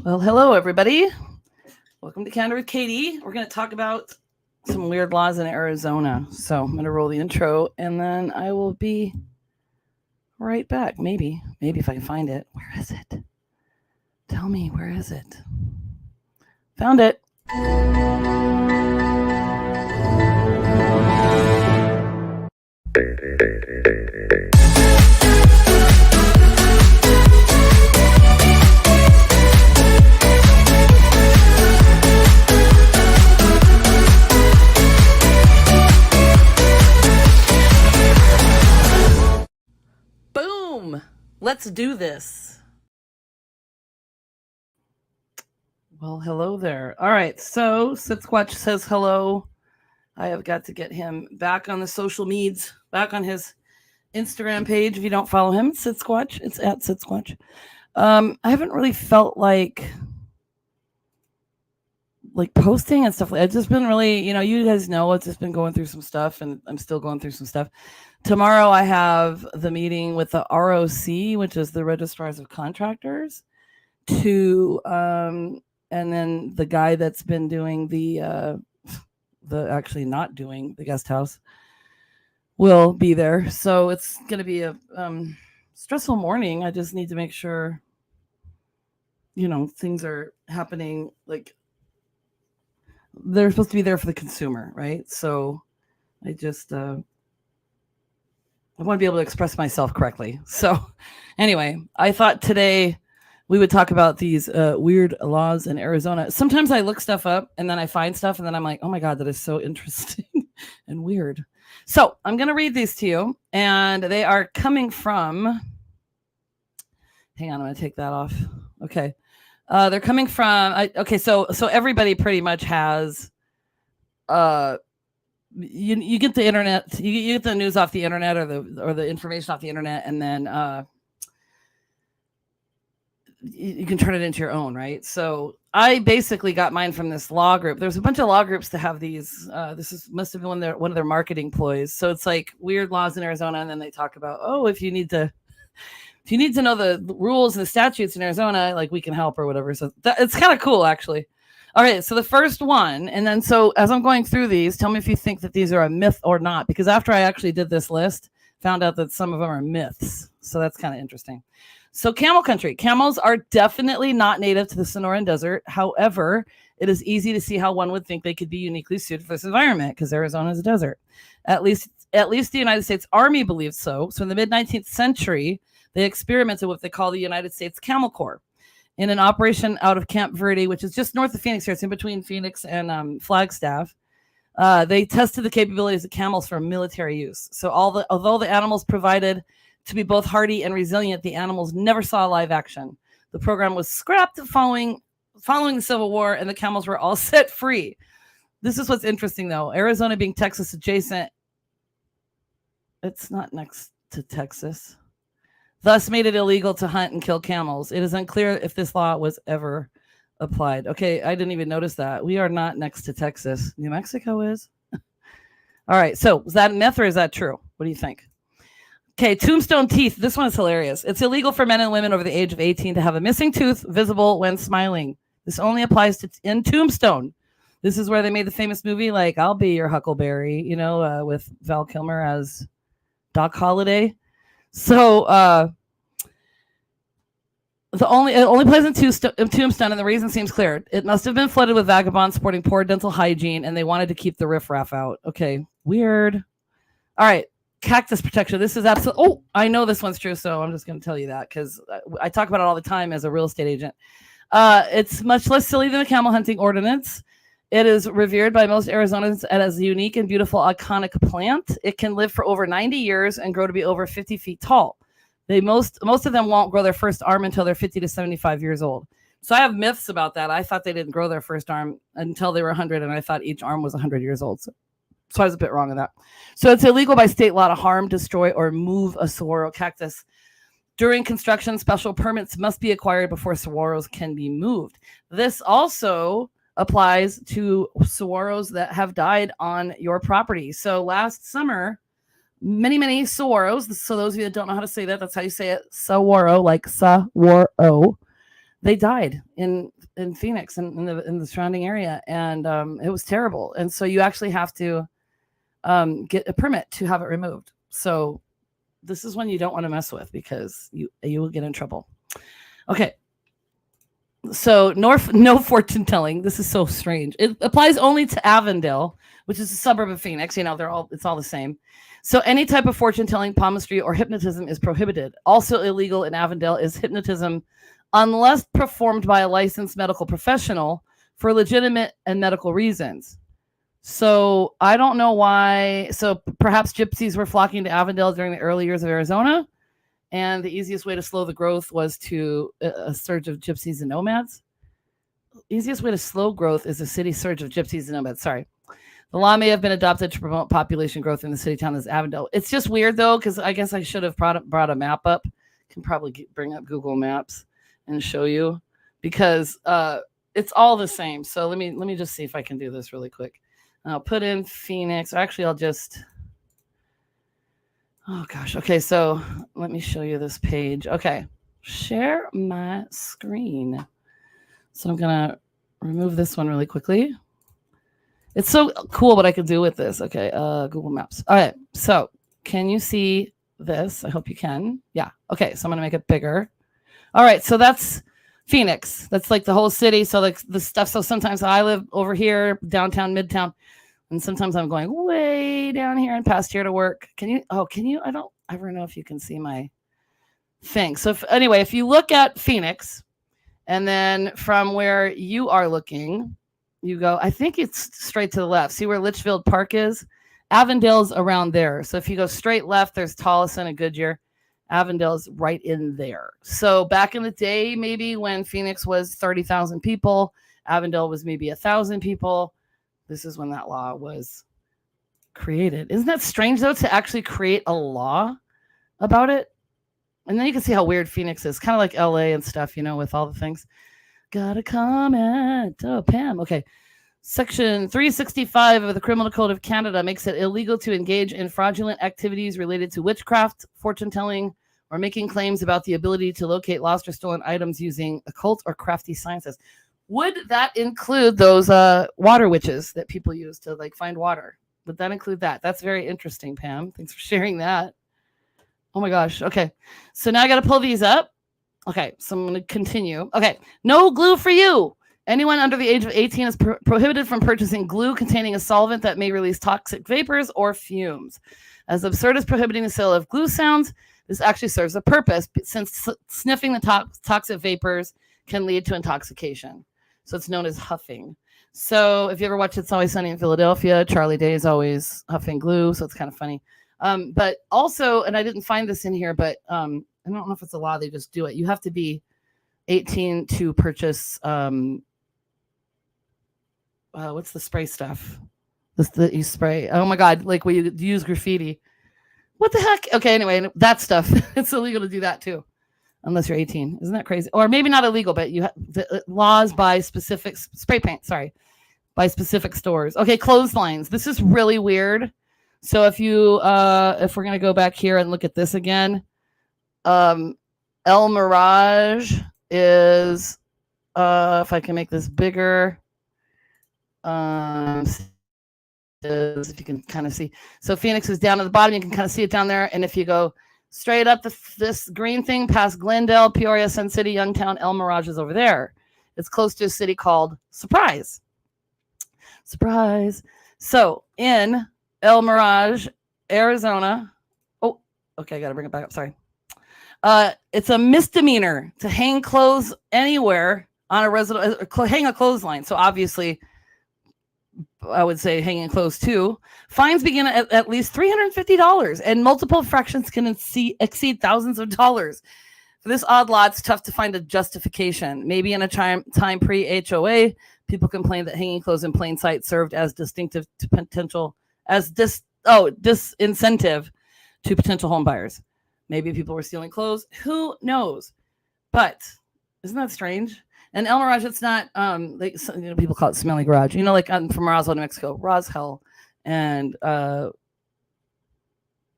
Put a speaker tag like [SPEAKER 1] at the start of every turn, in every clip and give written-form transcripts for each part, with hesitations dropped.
[SPEAKER 1] Well, hello, everybody. Welcome to Canada with Katy. We're going to talk about some weird laws in Arizona. So I'm going to roll the intro and then I will be right back. Maybe if I can find it. Where is it? Tell me, where is it? Found it. Boom! Let's do this. Well, hello there. All right, so Sasquatch says hello. I have got to get him back on the social medias, back on his Instagram page. If you don't follow him, Sasquatch. It's at Sasquatch. I haven't really felt like posting and stuff. I've just been really, you guys know, I've just been going through some stuff, and I'm still going through some stuff. Tomorrow I have the meeting with the ROC, which is the Registrars of Contractors, and then the guy that's been doing the actually not doing the guest house will be there. So it's going to be a stressful morning. I just need to make sure, things are happening like they're supposed to be there for the consumer, right? So I just I want to be able to express myself correctly. So anyway, I thought today we would talk about these weird laws in Arizona. Sometimes I look stuff up and then I find stuff and then I'm like, oh my God, that is so interesting and weird. So I'm going to read these to you, and they are coming from, hang on, I'm going to take that off. Okay. They're coming from, so everybody pretty much has, you get the internet, you get the news off the internet or the information off the internet, and then you can turn it into your own, right? So I basically got mine from this law group. There's a bunch of law groups that have these. Must have been one of their marketing ploys. So it's like weird laws in Arizona, and then they talk about, if you need to know the rules and the statutes in Arizona, like we can help or whatever. So it's kind of cool, actually. All right, so the first one, and then so as I'm going through these, tell me if you think that these are a myth or not, because after I actually did this list, found out that some of them are myths. So that's kind of interesting. So camel country. Camels are definitely not native to the Sonoran Desert. However, it is easy to see how one would think they could be uniquely suited for this environment because Arizona is a desert. At least the United States Army believes so. So in the mid-19th century, they experimented with what they call the United States Camel Corps in an operation out of Camp Verde, which is just north of Phoenix here. It's in between Phoenix and Flagstaff. They tested the capabilities of camels for military use. So although the animals provided to be both hardy and resilient, the animals never saw live action. The program was scrapped following the Civil War, and the camels were all set free. This is what's interesting, though. Arizona being Texas adjacent, it's not next to Texas, thus made it illegal to hunt and kill camels. It is unclear if this law was ever applied. Okay, I didn't even notice that. We are not next to Texas. New Mexico is. All right, so is that a myth or is that true? What do you think? Okay, tombstone teeth. This one is hilarious. It's illegal for men and women over the age of 18 to have a missing tooth visible when smiling. This only applies in Tombstone. This is where they made the famous movie, like I'll Be Your Huckleberry, with Val Kilmer as Doc Holliday. So it only plays in Tombstone, and the reason seems clear. It must have been flooded with vagabonds sporting poor dental hygiene, and they wanted to keep the riffraff out. Okay, weird. All right. Cactus protection. This is absolutely. Oh, I know this one's true, so I'm just going to tell you that because I talk about it all the time as a real estate agent. It's much less silly than the camel hunting ordinance. It is revered by most Arizonans as a unique and beautiful iconic plant. It can live for over 90 years and grow to be over 50 feet tall. Most of them won't grow their first arm until they're 50 to 75 years old. So I have myths about that. I thought they didn't grow their first arm until they were 100, and I thought each arm was 100 years old. So I was a bit wrong on that. So it's illegal by state law to harm, destroy, or move a saguaro cactus. During construction, special permits must be acquired before saguaros can be moved. This also applies to saguaros that have died on your property. So last summer, many saguaros, so those of you that don't know how to say that, that's how you say it, saguaro, like saguaro, they died in Phoenix and in the surrounding area, and it was terrible. And so you actually have to get a permit to have it removed. So this is one you don't want to mess with because you will get in trouble. Okay. So no fortune telling. This is so strange. It applies only to Avondale, which is a suburb of Phoenix. You know, it's all the same. So any type of fortune telling, palmistry, or hypnotism is prohibited. Also illegal in Avondale is hypnotism unless performed by a licensed medical professional for legitimate and medical reasons. So I don't know why. So perhaps gypsies were flocking to Avondale during the early years of Arizona, and the easiest way to slow the growth was to a surge of gypsies and nomads. Easiest way to slow growth is a city surge of gypsies and nomads. Sorry. The law may have been adopted to promote population growth in the city town as Avondale. It's just weird, though, because I guess I should have brought a map up. Can probably bring up Google Maps and show you, because it's all the same. So let me just see if I can do this really quick. I'll put in Phoenix. Actually, I'll just... Oh, gosh. Okay, so let me show you this page. Okay, share my screen. So I'm going to remove this one really quickly. It's so cool what I can do with this. Okay, Google Maps. All right, so can you see this? I hope you can. Yeah, okay, so I'm going to make it bigger. All right, so that's Phoenix. That's like the whole city. So like the stuff. So sometimes I live over here, downtown, midtown, and sometimes I'm going way down here and past here to work. Can you? I don't ever know if you can see my thing. So anyway, if you look at Phoenix, and then from where you are looking, you go, I think it's straight to the left. See where Litchfield Park is? Avondale's around there. So if you go straight left, there's Tolleson and Goodyear. Avondale's right in there. So back in the day, maybe when Phoenix was 30,000 people, Avondale was maybe 1,000 people. This is when that law was created. Isn't that strange, though, to actually create a law about it? And then you can see how weird Phoenix is. Kind of like LA and stuff, you know, with all the things. Got a comment. Oh, Pam. Okay. Section 365 of the Criminal Code of Canada makes it illegal to engage in fraudulent activities related to witchcraft, fortune telling, or making claims about the ability to locate lost or stolen items using occult or crafty sciences. Would that include those water witches that people use to like find water? Would that include that? That's very interesting, Pam. Thanks for sharing that. Oh my gosh. Okay. So now I got to pull these up. Okay, so I'm going to continue. Okay, no glue for you. Anyone under the age of 18 is prohibited from purchasing glue containing a solvent that may release toxic vapors or fumes. As absurd as prohibiting the sale of glue sounds, this actually serves a purpose, since sniffing the toxic vapors can lead to intoxication. So it's known as huffing. So if you ever watch It's Always Sunny in Philadelphia, Charlie Day is always huffing glue, so it's kind of funny. But also, and I didn't find this in here, but I don't know if it's a law, they just do it. You have to be 18 to purchase, what's the spray stuff? That you spray. Oh my God, like when you use graffiti. What the heck? Okay, anyway, that stuff. It's illegal to do that too, unless you're 18. Isn't that crazy? Or maybe not illegal, but you have the laws by specific spray paint, by specific stores. Okay, clotheslines. This is really weird. So if we're going to go back here and look at this again, El Mirage is, if I can make this bigger, if you can kind of see. So Phoenix is down at the bottom. You can kind of see it down there. And if you go straight up this green thing past Glendale, Peoria, Sun City, Youngtown, El Mirage is over there. It's close to a city called Surprise. So in El Mirage, Arizona. Oh, okay. I got to bring it back up. Sorry. It's a misdemeanor to hang clothes anywhere on a hang a clothesline. So obviously, I would say hanging clothes too. Fines begin at least $350, and multiple infractions can exceed thousands of dollars. For this odd law, it's tough to find a justification. Maybe in a time pre-HOA, people complained that hanging clothes in plain sight served as disincentive to potential home buyers. Maybe people were stealing clothes. Who knows? But isn't that strange? And El Mirage, it's not people call it smelly garage. Like from Roswell, New Mexico, Roswell, and I'm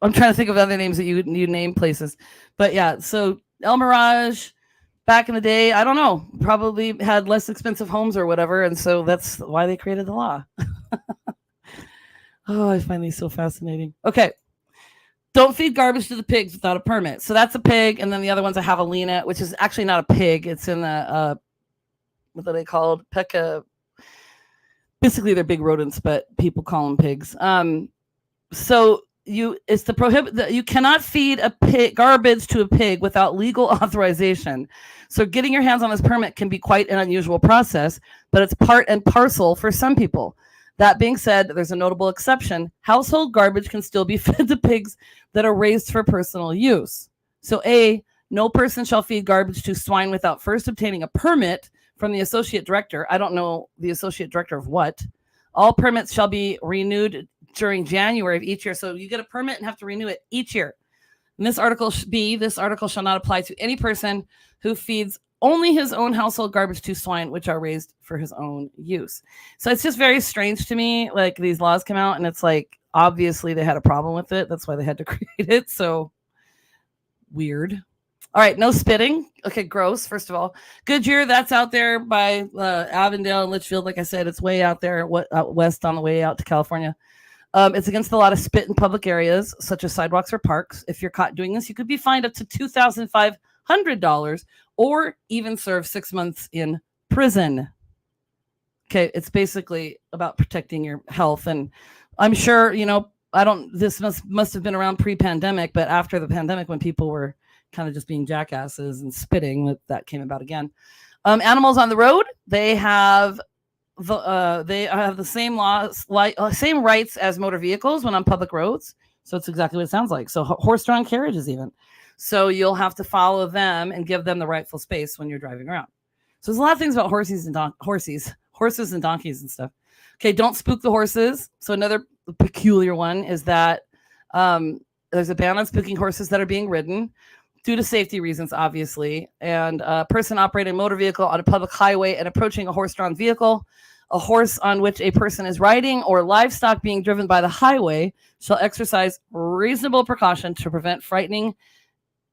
[SPEAKER 1] trying to think of other names that you name places. But yeah, so El Mirage, back in the day, I don't know, probably had less expensive homes or whatever. And so that's why they created the law. Oh, I find these so fascinating. Okay. Don't feed garbage to the pigs without a permit. So that's a pig. And then the other one's a javelina, which is actually not a pig. It's in the, what are they called? Pekka. Basically, they're big rodents, but people call them pigs. So it's the prohibit. You cannot feed a pig garbage to a pig without legal authorization. So getting your hands on this permit can be quite an unusual process, but it's part and parcel for some people. That being said, there's a notable exception. Household garbage can still be fed to pigs that are raised for personal use. So no person shall feed garbage to swine without first obtaining a permit from the associate director. I don't know the associate director of what. All permits shall be renewed during January of each year. So you get a permit and have to renew it each year. And this article shall not apply to any person who feeds only his own household garbage to swine, which are raised for his own use. So it's just very strange to me. Like these laws come out and it's like, obviously they had a problem with it. That's why they had to create it. So weird. All right. No spitting. Okay. Gross. First of all, Goodyear, that's out there by Avondale and Litchfield. Like I said, it's way out there out west on the way out to California. It's against the law to spit in public areas such as sidewalks or parks. If you're caught doing this, you could be fined up to $2,500 or even serve 6 months in prison. Okay, it's basically about protecting your health. And I'm sure, this must have been around pre-pandemic, but after the pandemic when people were kind of just being jackasses and spitting, that came about again. Animals on the road, they have the same laws, same rights as motor vehicles when on public roads. So it's exactly what it sounds like. So horse-drawn carriages even. So you'll have to follow them and give them the rightful space when you're driving around. So there's a lot of things about horses and donkeys and stuff. Okay, don't spook the horses. So another peculiar one is that there's a ban on spooking horses that are being ridden due to safety reasons, obviously. And a person operating a motor vehicle on a public highway and approaching a horse-drawn vehicle, a horse on which a person is riding, or livestock being driven by the highway shall exercise reasonable precaution to prevent frightening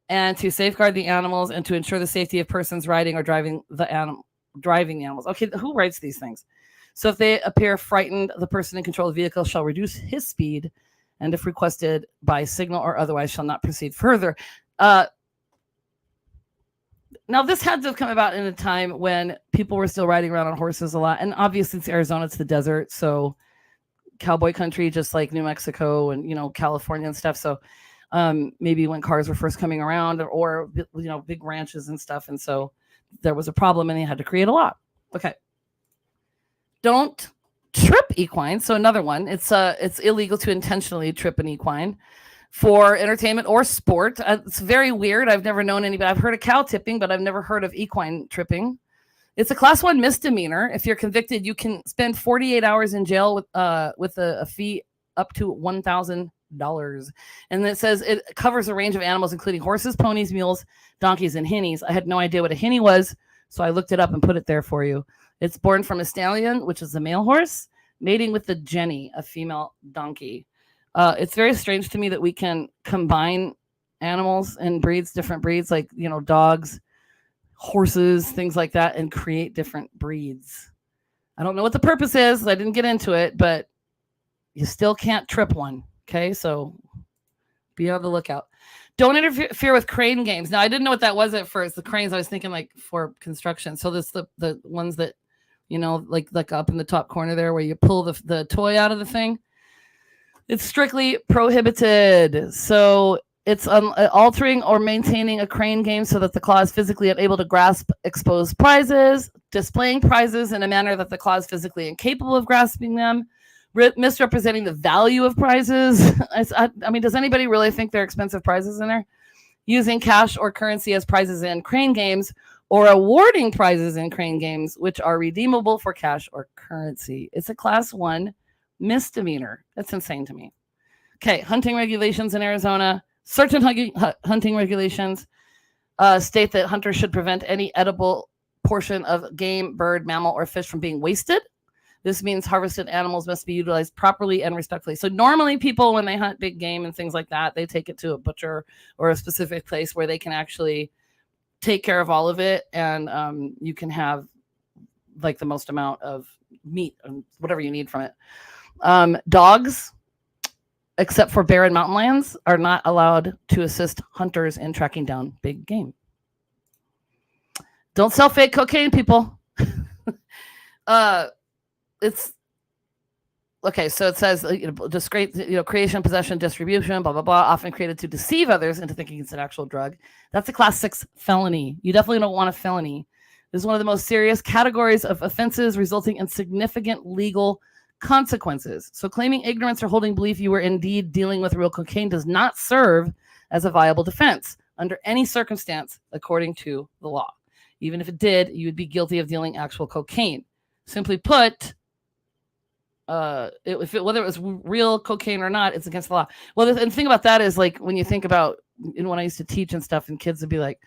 [SPEAKER 1] and to safeguard the animals and to ensure the safety of persons riding or driving the animals. Okay, who writes these things? So if they appear frightened, the person in control of the vehicle shall reduce his speed, and if requested by signal or otherwise, shall not proceed further. Now, this had to have come about in a time when people were still riding around on horses a lot. And obviously, it's Arizona, it's the desert. So cowboy country, just like New Mexico and, California and stuff. So maybe when cars were first coming around or big ranches and stuff. And so there was a problem and they had to create a law. Okay. Don't trip equine. So another one, it's illegal to intentionally trip an equine for entertainment or sport. It's very weird. I've never known anybody. I've heard of cow tipping, but I've never heard of equine tripping. It's a class 1 misdemeanor. If you're convicted, you can spend 48 hours in jail with a fee up to $1,000. And it says it covers a range of animals, including horses, ponies, mules, donkeys, and hinnies. I had no idea what a hinny was, so I looked it up and put it there for you. It's born from a stallion, which is a male horse, mating with the jenny, a female donkey. It's very strange to me that we can combine animals and different breeds, like, dogs, horses, things like that, and create different breeds. I don't know what the purpose is. I didn't get into it, but you still can't trip one. Okay, so be on the lookout. Don't interfere with crane games. Now, I didn't know what that was at first. The cranes, I was thinking like for construction. So this the ones that, like up in the top corner there where you pull the toy out of the thing. It's strictly prohibited. So it's altering or maintaining a crane game so that the claw is physically unable to grasp exposed prizes, displaying prizes in a manner that the claw is physically incapable of grasping them, misrepresenting the value of prizes. I mean, does anybody really think they're expensive prizes in there? Using cash or currency as prizes in crane games, or awarding prizes in crane games, which are redeemable for cash or currency. It's a class 1 misdemeanor. That's insane to me. Okay, hunting regulations in Arizona. Certain hunting regulations state that hunters should prevent any edible portion of game, bird, mammal, or fish from being wasted. This means harvested animals must be utilized properly and respectfully. So normally people, when they hunt big game and things like that, they take it to a butcher or a specific place where they can actually take care of all of it, and you can have like the most amount of meat and whatever you need from it. Dogs, except for bear and mountain lions, are not allowed to assist hunters in tracking down big game. Don't sell fake cocaine, people. It's okay. So it says creation, possession, distribution, blah blah blah, often created to deceive others into thinking it's an actual drug. That's a class 6 felony. You definitely don't want a felony. This is one of the most serious categories of offenses, resulting in significant legal consequences. So claiming ignorance or holding belief you were indeed dealing with real cocaine does not serve as a viable defense under any circumstance, according to the law. Even if it did, you would be guilty of dealing actual cocaine. Simply put, whether it was real cocaine or not, it's against the law. Well, the thing about that is, like, when you think about, when I used to teach and stuff, and kids would be like,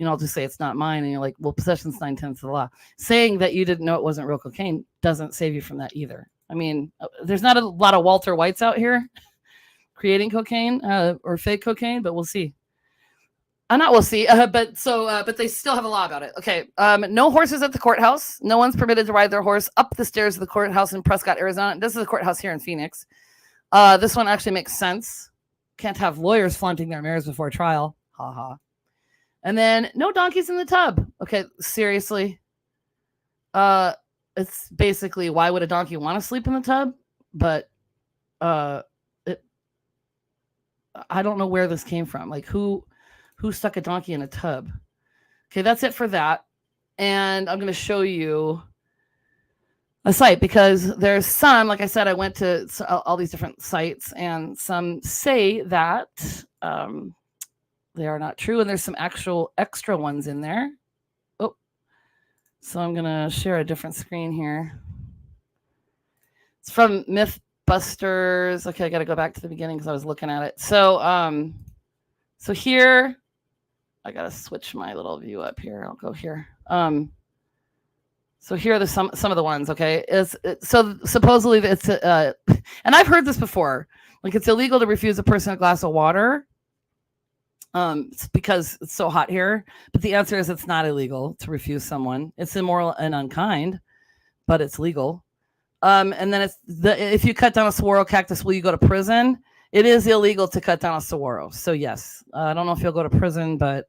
[SPEAKER 1] I'll just say it's not mine, and you're like, well, possession's 9/10 of the law. Saying that you didn't know it wasn't real cocaine doesn't save you from that either. I mean, there's not a lot of Walter Whites out here creating cocaine or fake cocaine, but we'll see. Not we'll see, but they still have a law about it. Okay, no horses at the courthouse. No one's permitted to ride their horse up the stairs of the courthouse in Prescott, Arizona. This is the courthouse here in Phoenix. This one actually makes sense. Can't have lawyers flaunting their mares before trial. Ha ha. And then no donkeys in the tub. Okay, seriously. It's basically, why would a donkey want to sleep in the tub? But I don't know where this came from. Like, who stuck a donkey in a tub? Okay, that's it for that. And I'm going to show you a site, because there's some, like I said, I went to all these different sites, and some say that they are not true, and there's some actual extra ones in there. Oh, so I'm going to share a different screen here. It's from Mythbusters. Okay, I got to go back to the beginning because I was looking at it. So here, I got to switch my little view up here. I'll go here. So here are some of the ones. Okay, so supposedly it's and I've heard this before. Like, it's illegal to refuse a person a glass of water. It's because it's so hot here. But the answer is, it's not illegal to refuse someone. It's immoral and unkind, but it's legal. And then if you cut down a saguaro cactus, will you go to prison? It is illegal to cut down a saguaro. So yes, I don't know if you'll go to prison, but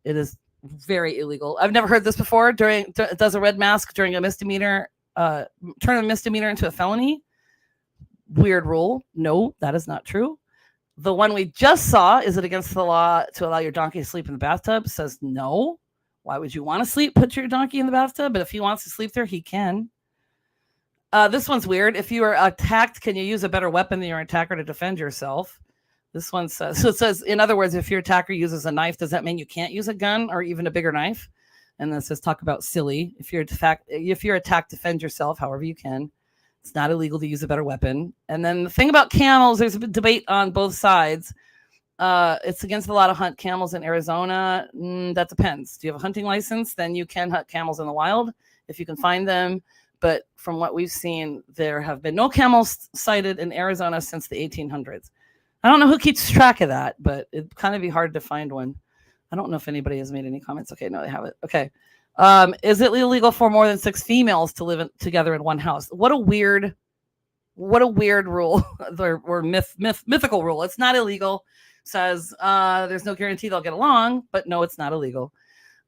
[SPEAKER 1] it is very illegal. I've never heard this before. Does a red mask during a misdemeanor turn a misdemeanor into a felony? Weird rule. No, that is not true. The one we just saw, is it against the law to allow your donkey to sleep in the bathtub? Says no. Why would you want to put your donkey in the bathtub? But if he wants to sleep there, he can. This one's weird. If you are attacked, can you use a better weapon than your attacker to defend yourself? This one says, so it says, in other words, if your attacker uses a knife, does that mean you can't use a gun or even a bigger knife? And then it says, talk about silly. If you're attacked, defend yourself however you can. It's not illegal to use a better weapon. And then the thing about camels, there's a debate on both sides. It's against the law to hunt camels in Arizona. That depends. Do you have a hunting license? Then you can hunt camels in the wild if you can find them. But from what we've seen, there have been no camels sighted in Arizona since the 1800s. I don't know who keeps track of that, but it'd kind of be hard to find one. I don't know if anybody has made any comments. Okay, no, they haven't. Okay. Is it illegal for more than 6 females to live together in one house? What a weird rule or mythical rule. It's not illegal. Says there's no guarantee they'll get along, but no, it's not illegal.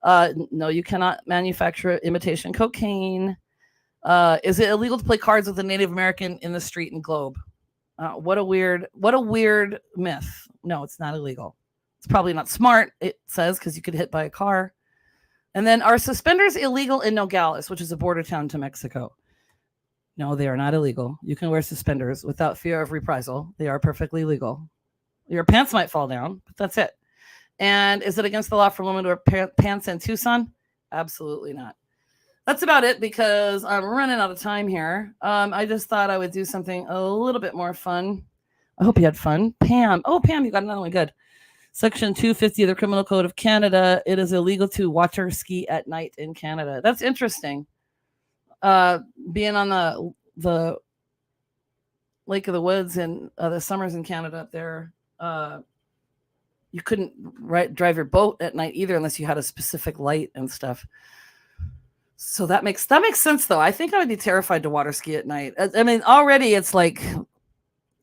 [SPEAKER 1] No, you cannot manufacture imitation cocaine. Is it illegal to play cards with a Native American in the street and globe? What a weird myth. No, it's not illegal. It's probably not smart, it says, because you could hit by a car. And then, are suspenders illegal in Nogales, which is a border town to Mexico? No, they are not illegal. You can wear suspenders without fear of reprisal. They are perfectly legal. Your pants might fall down, but that's it. And is it against the law for women to wear pants in Tucson? Absolutely not. That's about it, because I'm running out of time here. I just thought I would do something a little bit more fun. I hope you had fun. Pam. Oh, Pam, you got another one. Good. Section 250 of the Criminal Code of Canada. It is illegal to water ski at night in Canada. That's interesting. Being on the Lake of the Woods and the summers in Canada up there. you couldn't drive your boat at night either unless you had a specific light and stuff. So that makes sense though. I think I would be terrified to water ski at night. I mean, already it's like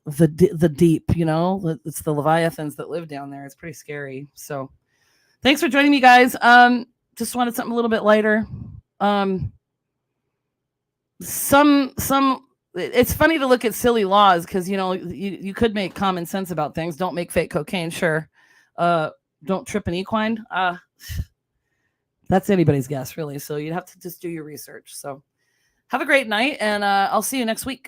[SPEAKER 1] the deep, you know, it's the leviathans that live down there. It's pretty scary. So thanks for joining me, guys. Just wanted something a little bit lighter. Some it's funny to look at silly laws because, you know, you could make common sense about things. Don't make fake cocaine, sure. Don't trip an equine. That's anybody's guess, really. So you'd have to just do your research. So have a great night, and I'll see you next week.